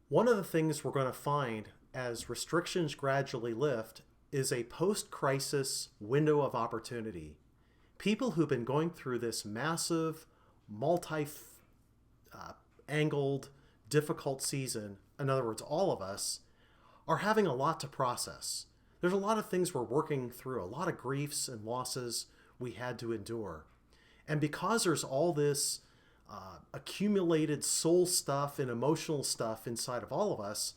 One of the things we're going to find as restrictions gradually lift is a post-crisis window of opportunity. People who've been going through this massive, multi-angled, difficult season, in other words, all of us, are having a lot to process. There's a lot of things we're working through, a lot of griefs and losses we had to endure. And because there's all this accumulated soul stuff and emotional stuff inside of all of us,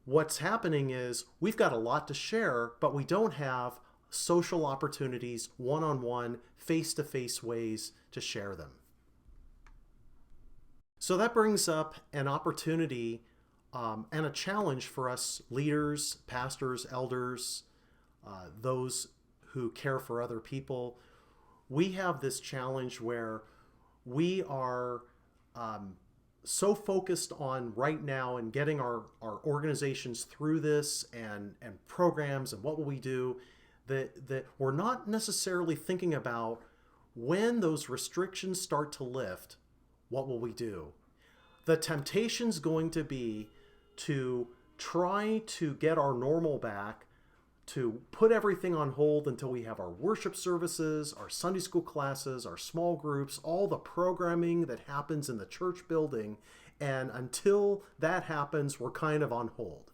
what's happening is we've got a lot to share, but we don't have social opportunities, one-on-one, face-to-face ways to share them. So that brings up an opportunity and a challenge for us leaders, pastors, elders, those who care for other people. We have this challenge where we are so focused on right now and getting our organizations through this and programs and what will we do that we're not necessarily thinking about when those restrictions start to lift, what will we do? The temptation's going to be to try to get our normal back, to put everything on hold until we have our worship services, our Sunday school classes, our small groups, all the programming that happens in the church building. And until that happens, we're kind of on hold.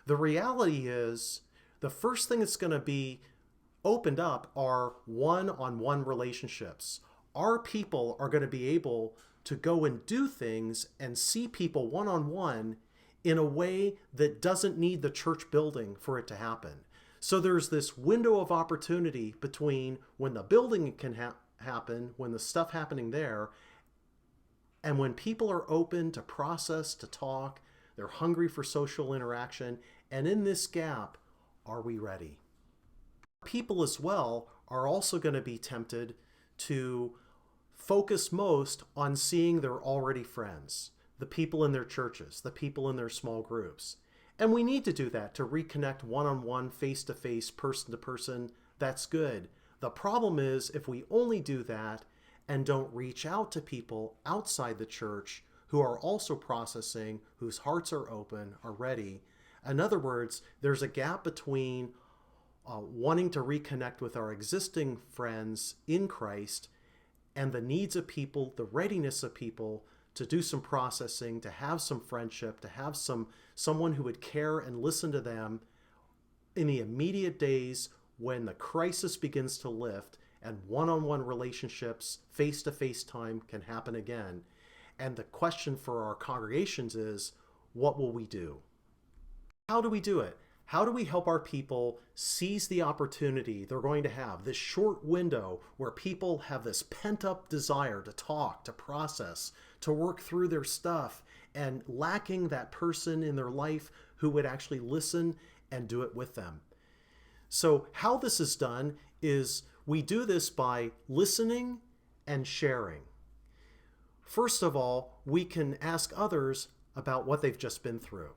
The reality is the first thing that's going to be opened up are one-on-one relationships. Our people are going to be able to go and do things and see people one-on-one in a way that doesn't need the church building for it to happen. So there's this window of opportunity between when the building can happen, when the stuff happening there, and when people are open to process, to talk, they're hungry for social interaction, and in this gap, are we ready? People as well are also going to be tempted to focus most on seeing their already friends, the people in their churches, the people in their small groups. And we need to do that to reconnect one-on-one, face-to-face, person-to-person. That's good. The problem is if we only do that and don't reach out to people outside the church who are also processing, whose hearts are open, are ready. In other words, there's a gap between wanting to reconnect with our existing friends in Christ and the needs of people, the readiness of people to do some processing, to have some friendship, to have someone who would care and listen to them in the immediate days when the crisis begins to lift and one-on-one relationships, face-to-face time can happen again. And the question for our congregations is, what will we do? How do we do it? How do we help our people seize the opportunity they're going to have, this short window where people have this pent-up desire to talk, to process, to work through their stuff, and lacking that person in their life who would actually listen and do it with them? So how this is done is we do this by listening and sharing. First of all, we can ask others about what they've just been through.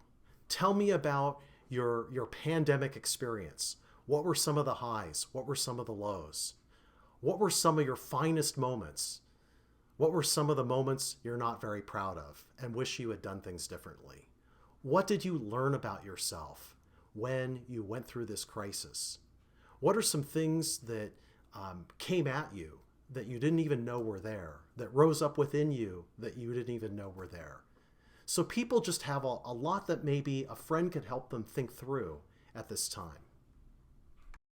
Tell me about your pandemic experience. What were some of the highs? What were some of the lows? What were some of your finest moments? What were some of the moments you're not very proud of and wish you had done things differently? What did you learn about yourself when you went through this crisis? What are some things that came at you that you didn't even know were there, that rose up within you that you didn't even know were there? So people just have a lot that maybe a friend could help them think through at this time.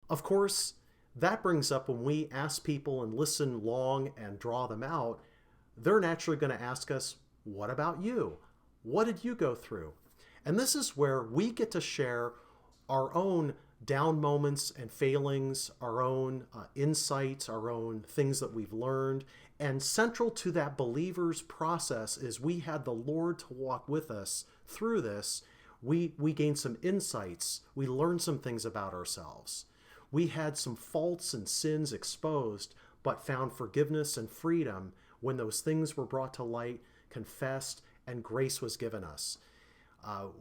Of course, that brings up when we ask people and listen long and draw them out, they're naturally going to ask us, what about you? What did you go through? And this is where we get to share our own down moments and failings, our own insights, our own things that we've learned. And central to that believer's process is we had the Lord to walk with us through this. We gained some insights. We learned some things about ourselves. We had some faults and sins exposed, but found forgiveness and freedom when those things were brought to light, confessed, and grace was given us.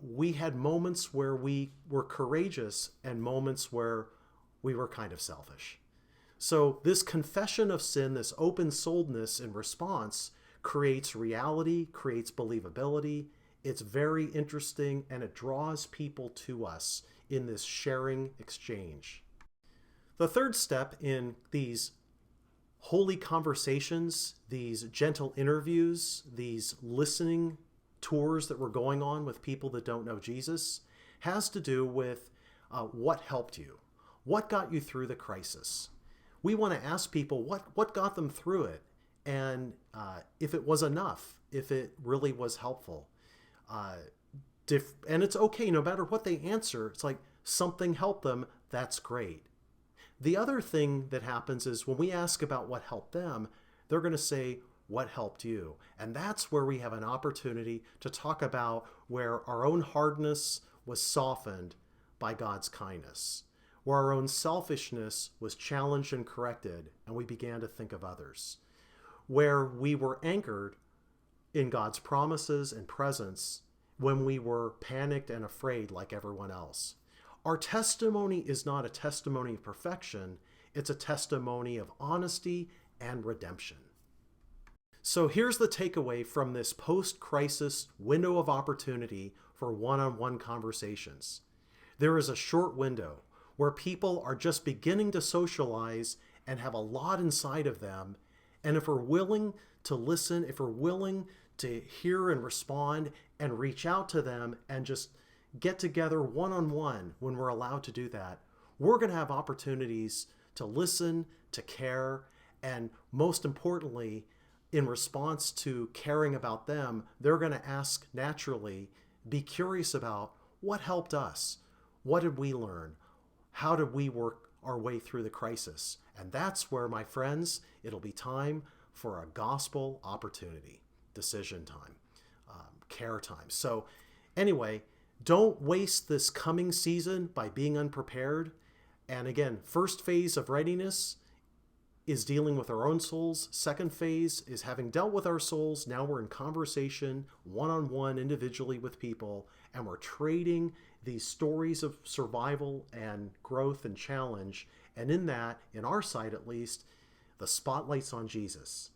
We had moments where we were courageous and moments where we were kind of selfish. So this confession of sin, this open-souledness in response, creates reality, creates believability. It's very interesting, and it draws people to us in this sharing exchange. The third step in these holy conversations, these gentle interviews, these listening tours that we're going on with people that don't know Jesus, has to do with what helped you. What got you through the crisis? We want to ask people what got them through it, and if it was enough, if it really was helpful. And it's okay, no matter what they answer, it's like something helped them, that's great. The other thing that happens is when we ask about what helped them, they're going to say, what helped you? And that's where we have an opportunity to talk about where our own hardness was softened by God's kindness, where our own selfishness was challenged and corrected, and we began to think of others, where we were anchored in God's promises and presence when we were panicked and afraid like everyone else. Our testimony is not a testimony of perfection, it's a testimony of honesty and redemption. So here's the takeaway from this post-crisis window of opportunity for one-on-one conversations. There is a short window where people are just beginning to socialize and have a lot inside of them, and if we're willing to listen, if we're willing to hear and respond and reach out to them and just get together one-on-one when we're allowed to do that, we're going to have opportunities to listen, to care, and most importantly, in response to caring about them, they're going to ask naturally, be curious about what helped us, what did we learn, how did we work our way through the crisis. And that's where, my friends, it'll be time for a gospel opportunity, decision time, care time. So anyway, don't waste this coming season by being unprepared. And again, first phase of readiness is dealing with our own souls. Second phase is having dealt with our souls. Now we're in conversation, one-on-one, individually with people, and we're trading these stories of survival and growth and challenge. And in that, in our side at least, the spotlight's on Jesus.